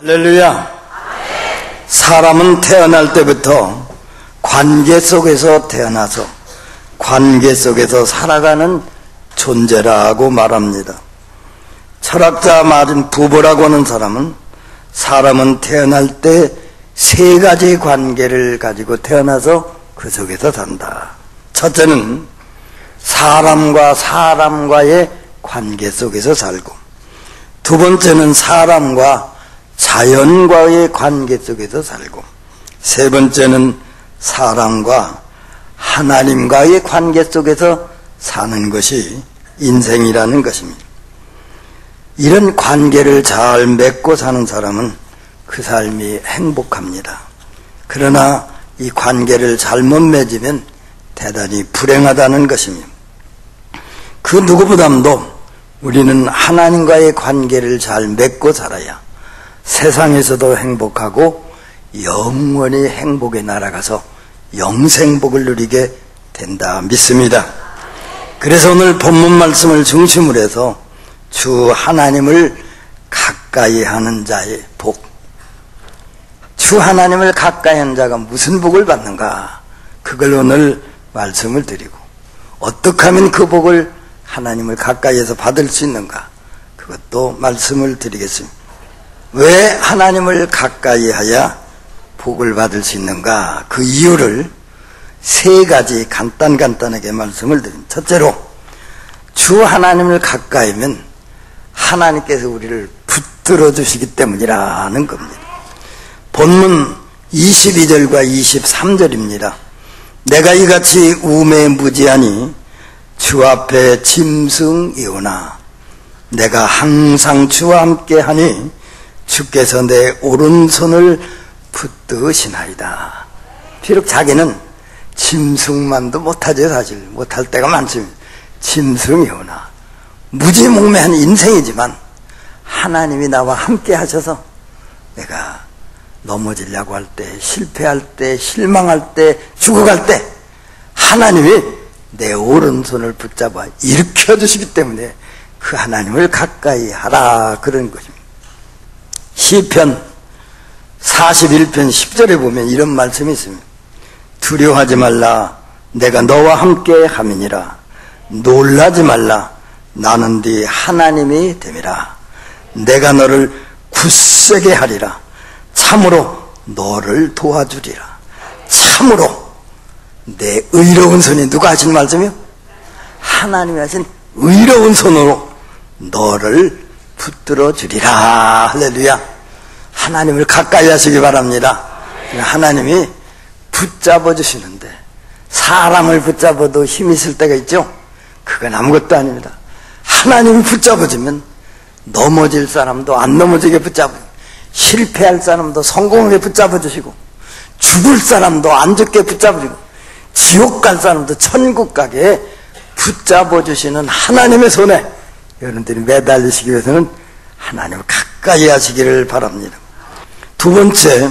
할렐루야. 사람은 태어날 때부터 관계 속에서 태어나서 관계 속에서 살아가는 존재라고 말합니다. 철학자 마틴 부버라고 하는 사람은 태어날 때 세 가지 관계를 가지고 태어나서 그 속에서 산다. 첫째는 사람과 사람과의 관계 속에서 살고, 두 번째는 사람과 자연과의 관계 속에서 살고, 세 번째는 사람과 하나님과의 관계 속에서 사는 것이 인생이라는 것입니다. 이런 관계를 잘 맺고 사는 사람은 그 삶이 행복합니다. 그러나 이 관계를 잘못 맺으면 대단히 불행하다는 것입니다. 그 누구보다도 우리는 하나님과의 관계를 잘 맺고 살아야 세상에서도 행복하고 영원히 행복에 날아가서 영생복을 누리게 된다 믿습니다. 그래서 오늘 본문 말씀을 중심으로 해서 주 하나님을 가까이 하는 자의 복, 주 하나님을 가까이 하는 자가 무슨 복을 받는가, 그걸 오늘 말씀을 드리고, 어떻게 하면 그 복을 하나님을 가까이에서 받을 수 있는가, 그것도 말씀을 드리겠습니다. 왜 하나님을 가까이 해야 복을 받을 수 있는가, 그 이유를 세 가지 간단하게 말씀을 드립니다. 첫째로, 주 하나님을 가까이 하면 하나님께서 우리를 붙들어 주시기 때문이라는 겁니다. 본문 22절과 23절입니다. 내가 이같이 우매무지하니 주 앞에 짐승이오나 내가 항상 주와 함께하니 주께서 내 오른손을 붙드시나이다. 비록 자기는 짐승만도 못하죠. 사실 못할 때가 많습니다. 짐승이오나 무지몽매한 인생이지만 하나님이 나와 함께 하셔서 내가 넘어지려고 할 때, 실패할 때, 실망할 때, 죽어갈 때 하나님이 내 오른손을 붙잡아 일으켜주시기 때문에 그 하나님을 가까이 하라, 그런 것입니다. 시편 41편 10절에 보면 이런 말씀이 있습니다. 두려워하지 말라, 내가 너와 함께 함이니라. 놀라지 말라, 나는 네 하나님이 됨이라. 내가 너를 굳세게 하리라. 참으로 너를 도와주리라. 참으로 내 의로운 손이, 누가 하신 말씀이요? 하나님이 하신 의로운 손으로 너를 붙들어 주리라. 할렐루야. 하나님을 가까이 하시기 바랍니다. 하나님이 붙잡아 주시는데, 사람을 붙잡아도 힘이 있을 때가 있죠. 그건 아무것도 아닙니다. 하나님을 붙잡아주면 넘어질 사람도 안 넘어지게 붙잡아요. 실패할 사람도 성공하게 붙잡아주시고, 죽을 사람도 안 죽게 붙잡아주고, 지옥 갈 사람도 천국 가게 붙잡아주시는 하나님의 손에 여러분들이 매달리시기 위해서는 하나님을 가까이 하시기를 바랍니다. 두 번째,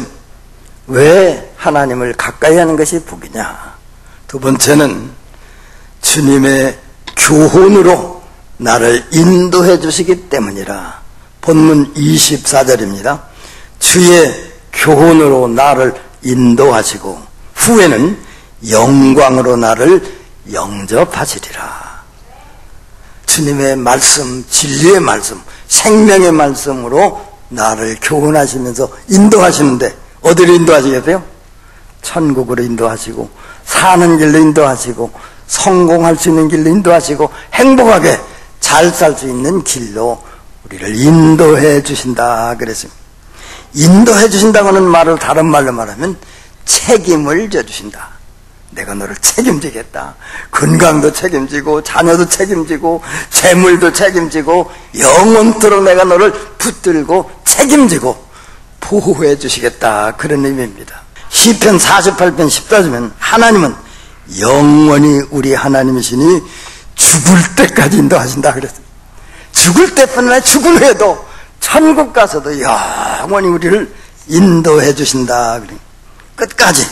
왜 하나님을 가까이 하는 것이 복이냐? 두 번째는 주님의 교훈으로 나를 인도해 주시기 때문이라. 본문 24절입니다. 주의 교훈으로 나를 인도하시고 후에는 영광으로 나를 영접하시리라. 주님의 말씀, 진리의 말씀, 생명의 말씀으로 나를 교훈하시면서 인도하시는데, 어디로 인도하시겠어요? 천국으로 인도하시고, 사는 길로 인도하시고, 성공할 수 있는 길로 인도하시고, 행복하게 잘 살 수 있는 길로 우리를 인도해 주신다 그랬습니다. 인도해 주신다고는 말을 다른 말로 말하면 책임을 져주신다. 내가 너를 책임지겠다. 건강도 책임지고, 자녀도 책임지고, 재물도 책임지고, 영원토록 내가 너를 붙들고 책임지고 보호해 주시겠다, 그런 의미입니다. 시편 48편 14절은 하나님은 영원히 우리 하나님이시니 죽을 때까지 인도하신다 그랬어요. 죽을 때뿐만 아니라 죽은 후에도, 천국 가서도 영원히 우리를 인도해 주신다. 끝까지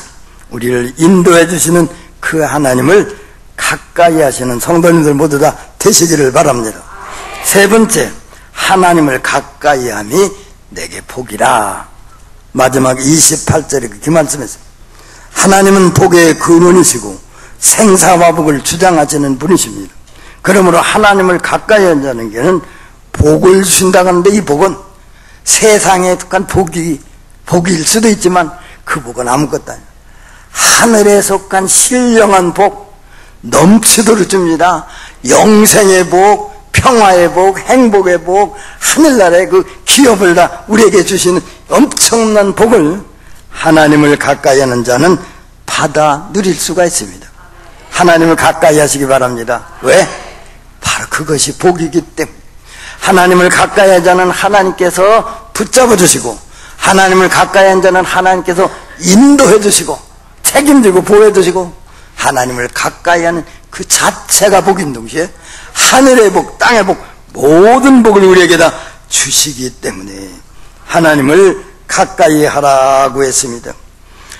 우리를 인도해 주시는 그 하나님을 가까이 하시는 성도님들 모두 다 되시기를 바랍니다. 세 번째, 하나님을 가까이 함이 내게 복이라. 마지막 28절에 그 말씀에서 하나님은 복의 근원이시고 생사화복을 주장하시는 분이십니다. 그러므로 하나님을 가까이 한다는 게는 복을 주신다고 하는데, 이 복은 세상에 속한 복일 수도 있지만 그 복은 아무것도 아니에요. 하늘에 속한 신령한 복, 넘치도록 줍니다. 영생의 복, 평화의 복, 행복의 복, 하늘나라의 그 기업을 다 우리에게 주시는 엄청난 복을 하나님을 가까이 하는 자는 받아 누릴 수가 있습니다. 하나님을 가까이 하시기 바랍니다. 왜? 바로 그것이 복이기 때문에. 하나님을 가까이 하는 자는 하나님께서 붙잡아 주시고, 하나님을 가까이 하는 자는 하나님께서 인도해 주시고 책임지고 보호해 주시고, 하나님을 가까이 하는 그 자체가 복인 동시에 하늘의 복, 땅의 복, 모든 복을 우리에게 다 주시기 때문에 하나님을 가까이 하라고 했습니다.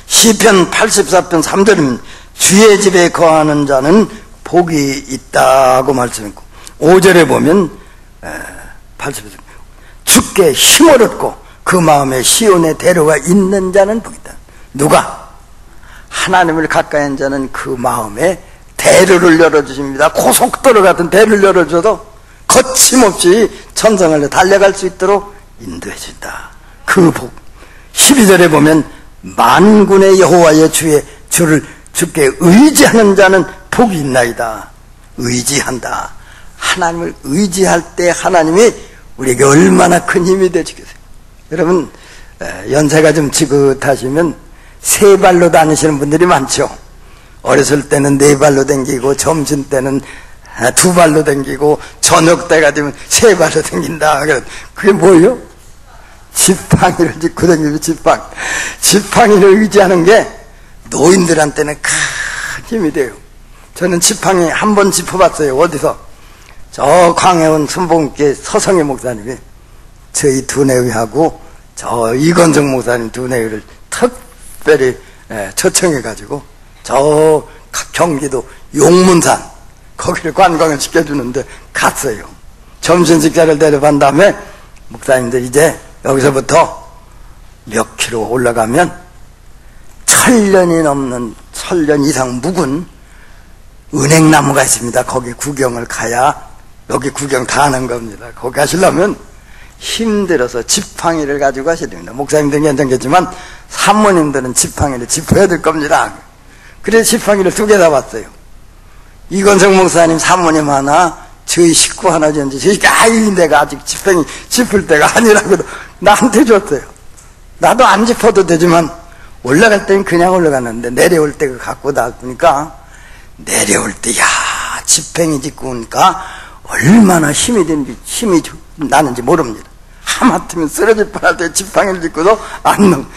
시편 84편 3절은 주의 집에 거하는 자는 복이 있다고 말씀했고, 5절에 보면 84편 주께 힘을 얻고 그 마음에 시온의 대로가 있는 자는 복이다. 누가? 하나님을 가까이 한 자는 그 마음에 대로를 열어주십니다. 고속도로 같은 대로를 열어줘도 거침없이 천성을 달려갈 수 있도록 인도해 준다. 그 복. 12절에 보면 만군의 여호와의 주께 의지하는 자는 복이 있나이다. 의지한다. 하나님을 의지할 때 하나님이 우리에게 얼마나 큰 힘이 되시겠어요. 여러분, 연세가 좀 지긋하시면 세 발로 다니시는 분들이 많죠. 어렸을 때는 네 발로 다니고, 점심 때는 두 발로 다니고, 저녁 때가 되면 세 발로 다닌다. 그게 뭐예요? 지팡이를 짚고 다니고, 지팡이를 의지하는 게 노인들한테는 큰 힘이 돼요. 저는 지팡이 한 번 짚어봤어요. 어디서? 저 광해원 순복음교회 서성의 목사님이 저희 두뇌위하고 저 이건정 목사님 두뇌위를 특별히 초청해가지고 저 경기도 용문산 거기를 관광을 시켜주는데 갔어요. 점심 식사를 대접한 다음에 목사님들 이제 여기서부터 몇 킬로 올라가면 1000년이 넘는 1000년 이상 묵은 은행나무가 있습니다. 거기 구경을 가야 여기 구경 다 하는 겁니다. 거기 가시려면 힘들어서 지팡이를 가지고 가셔야 됩니다. 목사님들은 괜찮겠지만 사모님들은 지팡이를 짚어야 될 겁니다. 그래서 지팡이를 2개 잡았어요. 이건성 목사님 사모님 하나, 저희 식구 하나 줬는데 저희가 내가 아직 지팡이 짚을 때가 아니라고 나한테 줬어요. 나도 안 짚어도 되지만 올라갈 때는 그냥 올라갔는데 내려올 때 갖고 나보니까 내려올 때 야 지팡이 짚고 오니까 얼마나 힘이 나는지 모릅니다. 하마터면 쓰러질 뻔할 때 지팡이를 짚고도 안 넘.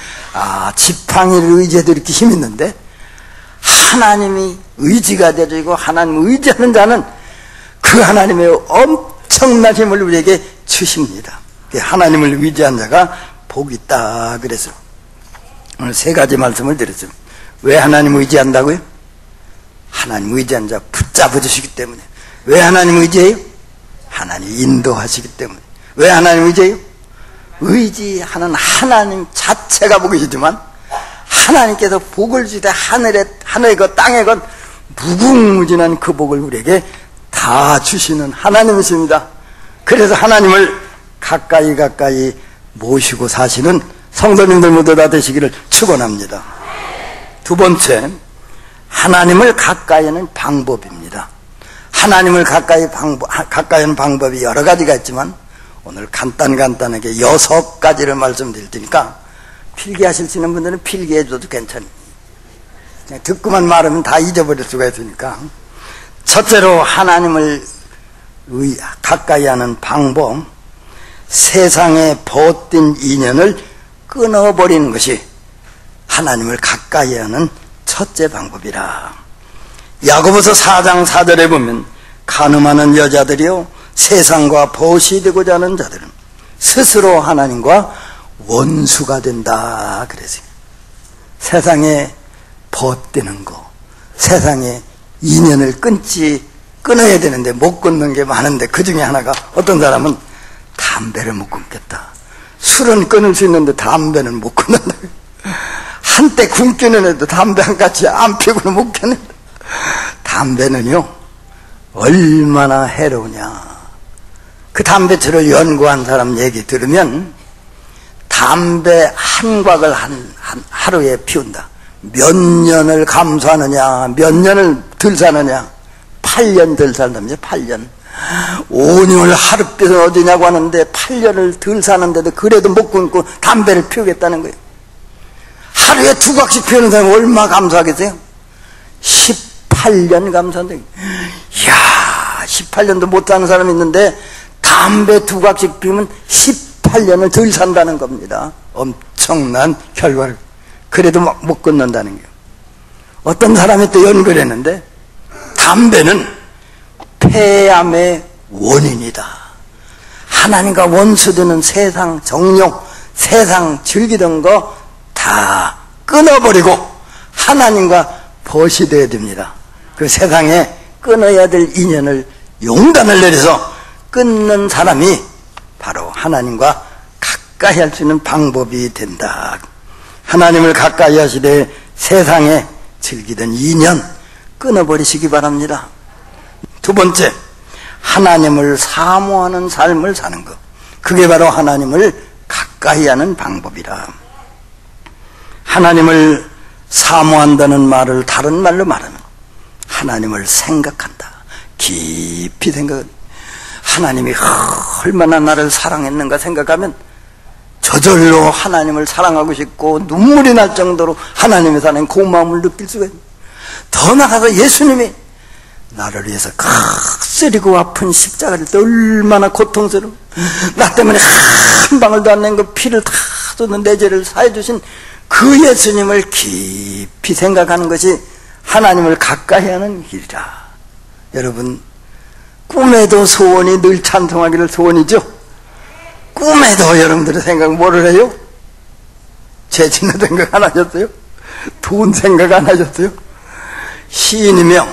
지팡이를 의지해도 이렇게 힘이 있는데 하나님이 의지가 되어지고 하나님을 의지하는 자는 그 하나님의 엄청난 힘을 우리에게 주십니다. 하나님을 의지한 자가 복이 있다. 그래서 오늘 3가지 말씀을 드렸습니다. 왜 하나님을 의지한다고요? 하나님 의지한 자 붙잡아 주시기 때문에. 왜 하나님 의지해요? 하나님 인도하시기 때문에. 왜 하나님 의지해요? 의지하는 하나님 자체가 복이시지만 하나님께서 복을 주시되 하늘의 것 땅의 것 무궁무진한 그 복을 우리에게 다 주시는 하나님이십니다. 그래서 하나님을 가까이 모시고 사시는 성도님들 모두 다 되시기를 축원합니다. 2번째, 하나님을 가까이 하는 방법입니다. 하나님을 가까이 하는 방법이 여러 가지가 있지만 오늘 간단하게 6가지를 말씀드릴 테니까 필기하실 수 있는 분들은 필기해줘도 괜찮아요. 그냥 듣고만 말하면 다 잊어버릴 수가 있으니까. 첫째로 하나님을 가까이 하는 방법, 세상에 벗긴 인연을 끊어버리는 것이 하나님을 가까이 하는 첫째 방법이라. 야고보서 4장 4절에 보면 간음하는 여자들이요 세상과 벗이 되고자 하는 자들은 스스로 하나님과 원수가 된다 그랬어요. 세상에 벗되는 거, 세상에 인연을 끊어야 되는데 못 끊는 게 많은데 그 중에 하나가 어떤 사람은 담배를 못 끊겠다, 술은 끊을 수 있는데 담배는 못 끊는다. 한때 굶기는 애도 담배 한 가지 안 피고는 못 끊는다. 담배는요 얼마나 해로우냐. 그 담배철을 연구한 사람 얘기 들으면 담배 한 곽을 하루에 피운다. 몇 년을 감수하느냐, 몇 년을 덜 사느냐. 8년 덜 산답니다. 8년. 5년을 하룻빛은 어디냐고 하는데 8년을 덜 사는데도 그래도 못 끊고 담배를 피우겠다는 거예요. 하루에 2곽씩 피우는 사람이 얼마 감수하겠어요? 18년 감수한다. 이야, 18년도 못 사는 사람이 있는데 담배 2곽씩 피우면 18년을 덜 산다는 겁니다. 엄청난 결과를. 그래도 막 못 끊는다는 거예요. 어떤 사람이 또 연구를 했는데 담배는 폐암의 원인이다. 하나님과 원수되는 세상 정욕, 세상 즐기던 거 다 끊어버리고 하나님과 벗이 되어야 됩니다. 그 세상에 끊어야 될 인연을 용단을 내려서 끊는 사람이 바로 하나님과 가까이 할 수 있는 방법이 된다. 하나님을 가까이 하시되 세상에 즐기던 인연 끊어버리시기 바랍니다. 2번째, 하나님을 사모하는 삶을 사는 것. 그게 바로 하나님을 가까이 하는 방법이라. 하나님을 사모한다는 말을 다른 말로 말하면 하나님을 생각한다. 깊이 생각한다. 하나님이 얼마나 나를 사랑했는가 생각하면 저절로 하나님을 사랑하고 싶고 눈물이 날 정도로 하나님의 사랑의 고마움을 느낄 수가 있습니다. 더 나아가서 예수님이 나를 위해서 쓰리고 아픈 십자가를 때 얼마나 고통스러워. 나 때문에 한 방울도 안 낸 그 피를 다 쏟는 내 죄를 사해 주신 그 예수님을 깊이 생각하는 것이 하나님을 가까이 하는 길이라. 여러분, 꿈에도 소원이 늘 찬송하기를 소원이죠. 꿈에도 여러분들의 생각 뭐를 해요? 죄 짓는 생각 안 하셨어요? 돈 생각 안 하셨어요? 시인이며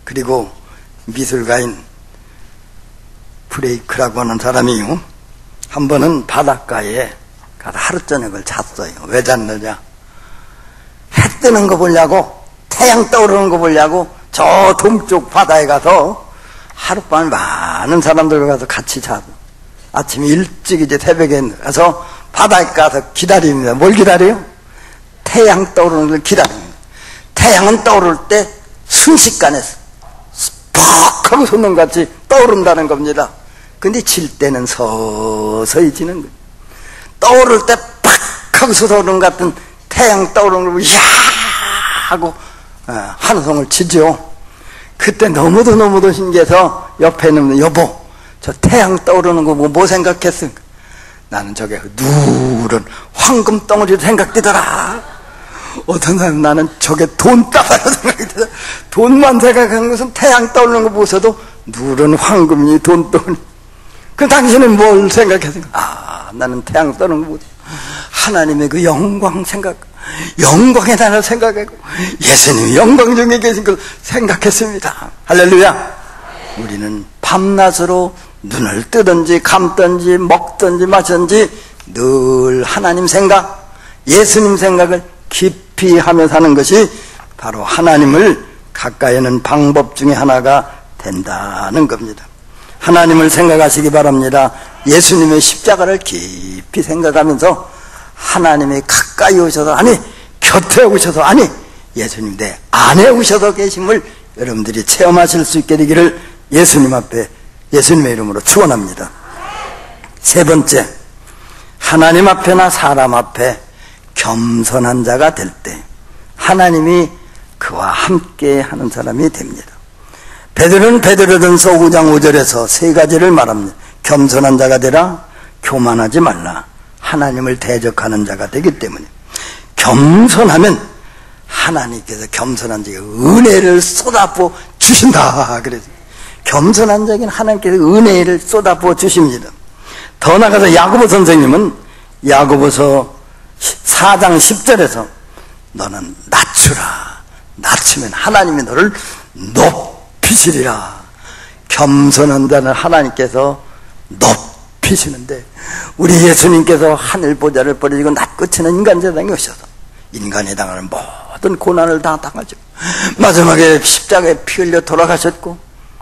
그리고 미술가인 브레이크라고 하는 사람이요, 한 번은 바닷가에 가서 하루 저녁을 잤어요. 왜 잤느냐? 해 뜨는 거 보려고, 태양 떠오르는 거 보려고 저 동쪽 바다에 가서 하룻밤 많은 사람들과 가서 같이 자고 아침에 일찍 이제 새벽에 가서 바다에 가서 기다립니다. 뭘 기다려요? 태양 떠오르는 걸 기다립니다. 태양은 떠오를 때 순식간에 퍽 하고 솟는같이 떠오른다는 겁니다. 근데 질 때는 서서히 지는 거예요. 떠오를 때 팍 하고 솟아오르는 것 같은 태양 떠오르는 걸 야 하고 한송을 치죠. 그때 너무도 신기해서 옆에 있는 여보, 저 태양 떠오르는 거 뭐 생각했습니까? 나는 저게 누런 황금 덩어리로 생각되더라. 어떤 사람은 나는 저게 돈다발로 생각이 들어. 돈만 생각하는 것은 태양 떠오르는 거 보고서도 누런 황금이 돈덩어리. 그럼 당신은 뭘 생각했습니까? 나는 태양 떠오르는 거 보고 하나님의 그 영광 생각, 영광의 나라를 생각하고 예수님이 영광 중에 계신 걸 생각했습니다. 할렐루야. 우리는 밤낮으로 눈을 뜨든지 감든지 먹든지 마시든지 늘 하나님 생각, 예수님 생각을 깊이 하며 사는 것이 바로 하나님을 가까이 하는 방법 중에 하나가 된다는 겁니다. 하나님을 생각하시기 바랍니다. 예수님의 십자가를 깊이 생각하면서 하나님이 가까이 오셔서, 아니 곁에 오셔서, 아니 예수님 내 안에 오셔서 계심을 여러분들이 체험하실 수 있게 되기를 예수님 앞에, 예수님의 이름으로 축원합니다. 3번째, 하나님 앞에나 사람 앞에 겸손한 자가 될 때 하나님이 그와 함께 하는 사람이 됩니다. 베드로는 베드로전서 5장 5절에서 3가지를 말합니다. 겸손한 자가 되라, 교만하지 말라, 하나님을 대적하는 자가 되기 때문에. 겸손하면 하나님께서 겸손한 자에게 은혜를 쏟아부어 주신다. 그래서 겸손한 자에게는 하나님께서 은혜를 쏟아부어 주십니다. 더 나아가서 야고보 선생님은 야고보서 4장 10절에서 너는 낮추라, 낮추면 하나님이 너를 높이시리라. 겸손한 자는 하나님께서 높이시리라. 높이시는데 우리 예수님께서 하늘 보좌를 버리고 낮 끝에는 인간 세상에 오셔서 인간에 당하는 모든 고난을 다 당하죠. 마지막에 십자가에 피 흘려 돌아가셨고,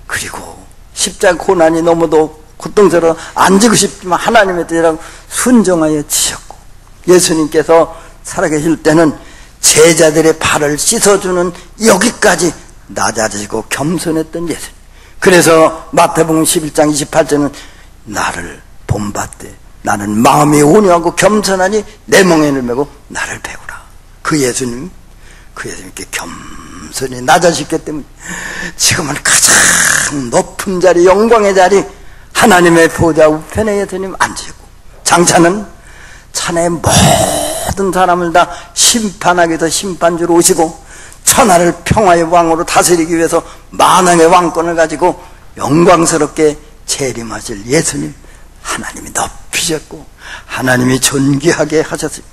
그리고 십자가 고난이 너무도 고통스러워 앉고 싶지만 하나님의 뜻이라고 순종하여 지셨고, 예수님께서 살아계실 때는 제자들의 발을 씻어주는 여기까지 낮아지고 겸손했던 예수님. 그래서 마태복음 11장 28절은 나를 본받되 나는 마음이 온유하고 겸손하니 내 멍에를 메고 나를 배우라. 그 예수님께 겸손히 낮아지기 때문에 지금은 가장 높은 자리, 영광의 자리, 하나님의 보좌 우편에 예수님 앉으시고, 장차는 천하의 모든 사람을 다 심판하기 위해서 심판주로 오시고, 천하를 평화의 왕으로 다스리기 위해서 만왕의 왕권을 가지고 영광스럽게 재림하실 예수님, 하나님이 높이셨고 하나님이 존귀하게 하셨습니다.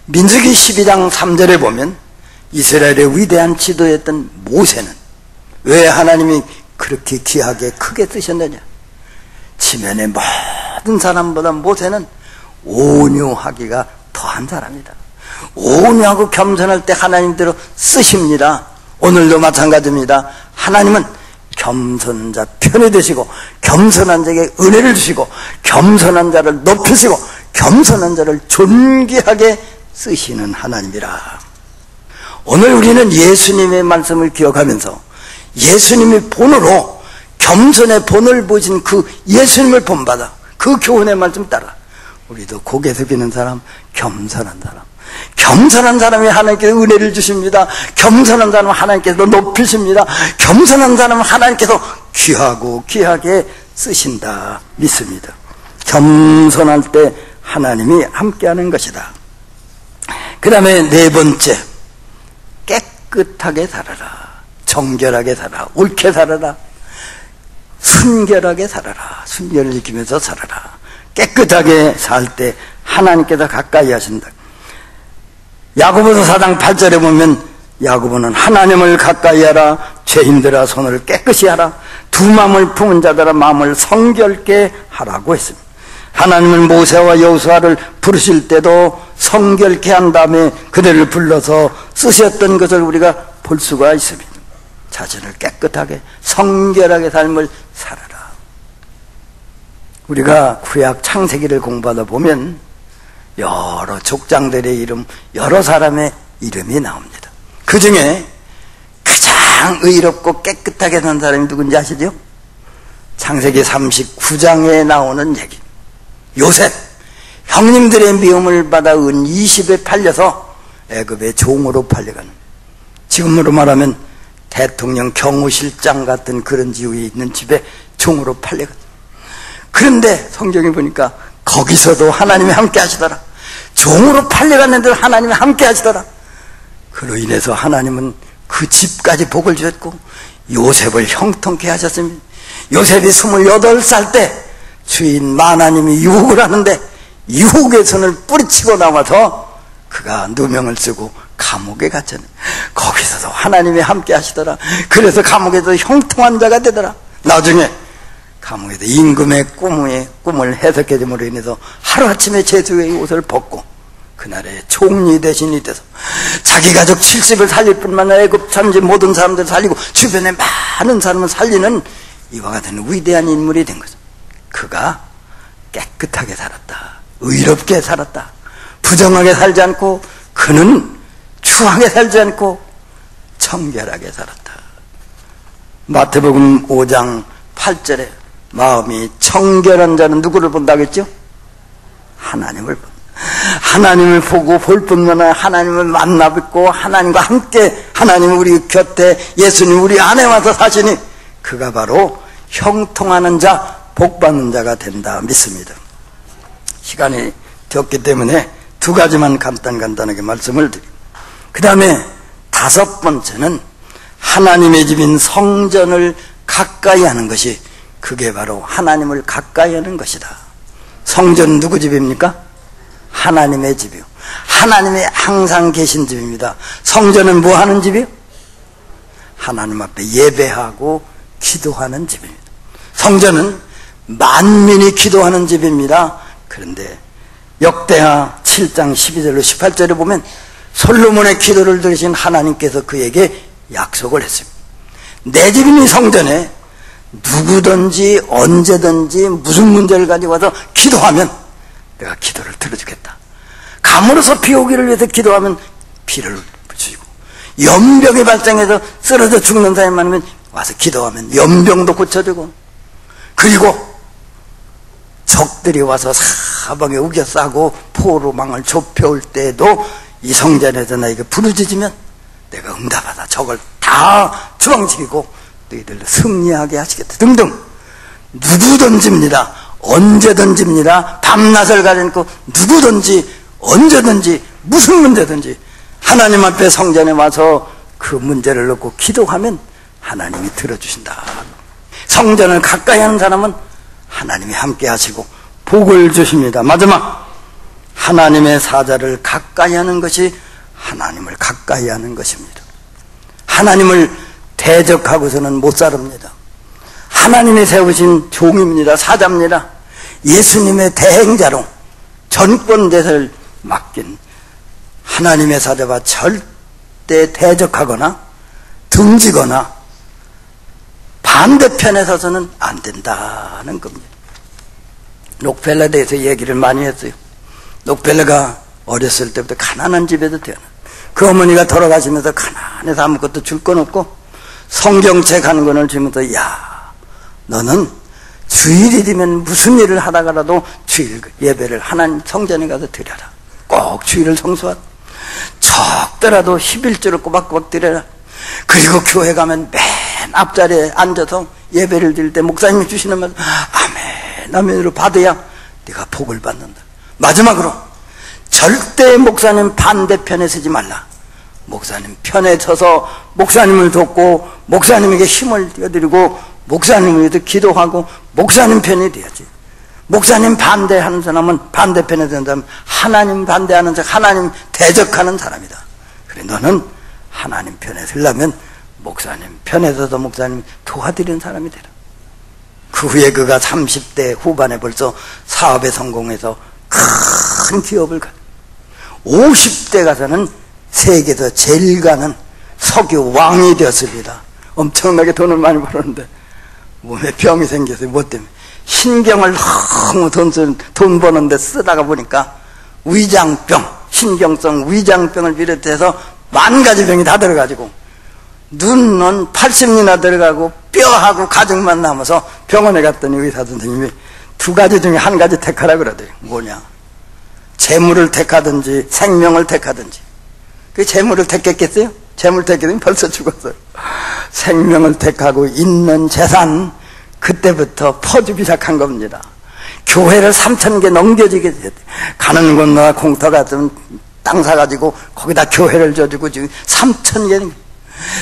민수기 12장 3절에 보면 이스라엘의 위대한 지도였던 모세는 왜 하나님이 그렇게 귀하게 크게 쓰셨느냐? 지면의 모든 사람보다 모세는 온유하기가 더한 사람이다. 온유하고 겸손할 때 하나님대로 쓰십니다. 오늘도 마찬가지입니다. 하나님은 겸손한 자 편이 되시고, 겸손한 자에게 은혜를 주시고, 겸손한 자를 높이시고, 겸손한 자를 존귀하게 쓰시는 하나님이라. 오늘 우리는 예수님의 말씀을 기억하면서 예수님이 본으로 겸손의 본을 보신 그 예수님을 본받아 그 교훈의 말씀 따라 우리도 고개 숙이는 사람, 겸손한 사람, 겸손한 사람이 하나님께서 은혜를 주십니다. 겸손한 사람은 하나님께서 높이십니다. 겸손한 사람은 하나님께서 귀하고 귀하게 쓰신다 믿습니다. 겸손할 때 하나님이 함께하는 것이다. 그 다음에 네 번째, 깨끗하게 살아라. 정결하게 살아라. 옳게 살아라. 순결하게 살아라. 순결을 지키면서 살아라. 깨끗하게 살 때 하나님께서 가까이 하신다. 야고보서 4장 8절에 보면 야고보는 하나님을 가까이 하라. 죄인들아 손을 깨끗이 하라. 두 마음을 품은 자들아 마음을 성결케 하라고 했습니다. 하나님은 모세와 여호수아를 부르실 때도 성결케 한 다음에 그들을 불러서 쓰셨던 것을 우리가 볼 수가 있습니다. 자신을 깨끗하게 성결하게 삶을 살아라. 우리가 구약 창세기를 공부하다 보면 여러 족장들의 이름, 여러 사람의 이름이 나옵니다. 그 중에 가장 의롭고 깨끗하게 산 사람이 누군지 아시죠? 창세기 39장에 나오는 얘기. 요셉, 형님들의 미움을 받아 은 20에 팔려서 애굽의 종으로 팔려가는, 지금으로 말하면 대통령 경호실장 같은 그런 지위에 있는 집에 종으로 팔려가는. 그런데 성경에 보니까 거기서도 하나님이 함께 하시더라. 종으로 팔려갔는데 하나님이 함께 하시더라. 그로 인해서 하나님은 그 집까지 복을 주셨고 요셉을 형통케 하셨습니다. 요셉이 28살 때 주인 마나님이 유혹을 하는데 유혹의 손을 뿌리치고 나와서 그가 누명을 쓰고 감옥에 갇혔네. 거기서도 하나님이 함께 하시더라. 그래서 감옥에서 형통한 자가 되더라. 나중에 감옥에서 임금의 꿈을 해석해 줌으로 인해서 하루아침에 제수의 옷을 벗고 그날의 총리 대신이 돼서 자기 가족 70을 살릴 뿐만 아니라 애굽 전지 모든 사람들을 살리고 주변에 많은 사람을 살리는 이와 같은 위대한 인물이 된 거죠. 그가 깨끗하게 살았다. 의롭게 살았다. 부정하게 살지 않고, 그는 추하게 살지 않고 청결하게 살았다. 마태복음 5장 8절에 마음이 청결한 자는 누구를 본다고 했죠? 하나님을 본다. 하나님을 보고 볼 뿐만 아니라 하나님을 만나 뵙고 하나님과 함께, 하나님 우리 곁에 예수님 우리 안에 와서 사시니 그가 바로 형통하는 자, 복받는 자가 된다 믿습니다. 시간이 적기 때문에 두 가지만 간단하게 말씀을 드립니다. 그 다음에 다섯 번째는 하나님의 집인 성전을 가까이 하는 것이, 그게 바로 하나님을 가까이 하는 것이다. 성전은 누구 집입니까? 하나님의 집이요. 하나님이 항상 계신 집입니다. 성전은 뭐 하는 집이요? 하나님 앞에 예배하고 기도하는 집입니다. 성전은 만민이 기도하는 집입니다. 그런데 역대하 7장 12절로 18절에 보면 솔로몬의 기도를 들으신 하나님께서 그에게 약속을 했습니다. 내 집이니 성전에 누구든지 언제든지 무슨 문제를 가지고 와서 기도하면 내가 기도를 들어주겠다. 감으로서 비 오기를 위해서 기도하면 비를 주시고, 연병이 발생해서 쓰러져 죽는 사람이 많으면 와서 기도하면 연병도 고쳐주고, 그리고 적들이 와서 사방에 우겨싸고 포로망을 좁혀올 때에도 이 성전에서 나에게 부르짖으면 내가 응답하다 적을 다 추방시키고 너희들로 승리하게 하시겠다 등등. 누구든지입니다. 언제든지입니다. 밤낮을 가리지 않고 누구든지 언제든지 무슨 문제든지 하나님 앞에 성전에 와서 그 문제를 놓고 기도하면 하나님이 들어주신다. 성전을 가까이 하는 사람은 하나님이 함께 하시고 복을 주십니다. 마지막, 하나님의 사자를 가까이 하는 것이 하나님을 가까이 하는 것입니다. 하나님을 대적하고서는 못 살합니다. 하나님이 세우신 종입니다. 사자입니다. 예수님의 대행자로 전권대사를 맡긴 하나님의 사자와 절대 대적하거나 등지거나 반대편에 서서는 안 된다는 겁니다. 록펠러에 대해서 얘기를 많이 했어요. 록펠러가 어렸을 때부터 가난한 집에서 태어나, 그 어머니가 돌아가시면서 가난해서 아무것도 줄 건 없고 성경책 한 권을 주면서, 야, 너는 주일이 되면 무슨 일을 하다가라도 주일 예배를 하나님 성전에 가서 드려라. 꼭 주일을 성수하라. 적더라도 11조를 꼬박꼬박 드려라. 그리고 교회 가면 맨 앞자리에 앉아서 예배를 드릴 때 목사님이 주시는 말 아멘 아멘으로 받아야 네가 복을 받는다. 마지막으로 절대 목사님 반대편에 서지 말라. 목사님 편에 서서 목사님을 돕고 목사님에게 힘을 띄워드리고 목사님을 위해서 기도하고 목사님 편이 돼야지. 목사님 반대하는 사람은, 반대편에 서는 사람은 하나님 반대하는 사람, 하나님 대적하는 사람이다. 그래, 너는 하나님 편에 서려면 목사님 편에 서서 목사님 도와드리는 사람이 되라. 그 후에 그가 30대 후반에 벌써 사업에 성공해서 큰 기업을 가지고 50대 가서는 세계에서 제일 가는 석유 왕이 되었습니다. 엄청나게 돈을 많이 벌었는데 몸에 병이 생겨서 뭐 때문에 신경을 너무 돈 버는데 쓰다가 보니까 위장병, 신경성 위장병을 비롯해서 10,000가지 병이 다 들어가지고 눈은 80이나 들어가고 뼈하고 가죽만 남아서 병원에 갔더니 의사 선생님이 2가지 중에 1가지 택하라 그러더니, 뭐냐, 재물을 택하든지 생명을 택하든지. 그 재물을 택했겠어요? 재물 택했으면 벌써 죽었어요. 생명을 택하고 있는 재산, 그때부터 퍼주기 시작한 겁니다. 교회를 3,000개 넘겨지게 됐어요. 가는 곳마다 공터 같으면 땅 사가지고 거기다 교회를 줘주고 지금 3,000개,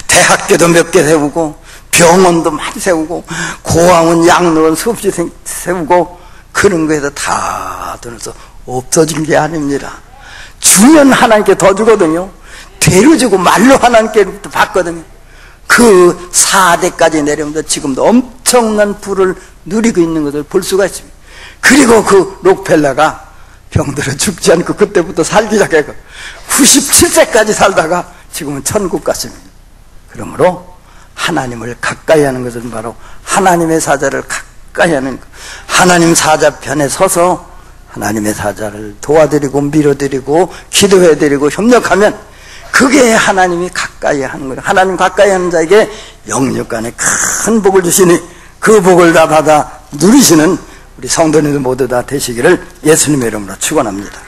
대학교도 몇 개 세우고 병원도 많이 세우고 고아원 양로원 수없이 세우고 그런 거에서 다 돈에서 없어진 게 아닙니다. 주면 하나님께 더 주거든요. 되로 주고 말로 하나님께 받거든요. 그 4대까지 내려오면서 지금도 엄청난 부를 누리고 있는 것을 볼 수가 있습니다. 그리고 그 록펠러가 병들어 죽지 않고 그때부터 살기 시작했고 97세까지 살다가 지금은 천국 갔습니다. 그러므로 하나님을 가까이 하는 것은 바로 하나님의 사자를 가까이 하는 것. 하나님 사자 편에 서서 하나님의 사자를 도와드리고 밀어드리고 기도해드리고 협력하면 그게 하나님이 가까이 하는 거예요. 하나님 가까이 하는 자에게 영육간에 큰 복을 주시니 그 복을 다 받아 누리시는 우리 성도님들 모두 다 되시기를 예수님의 이름으로 축원합니다.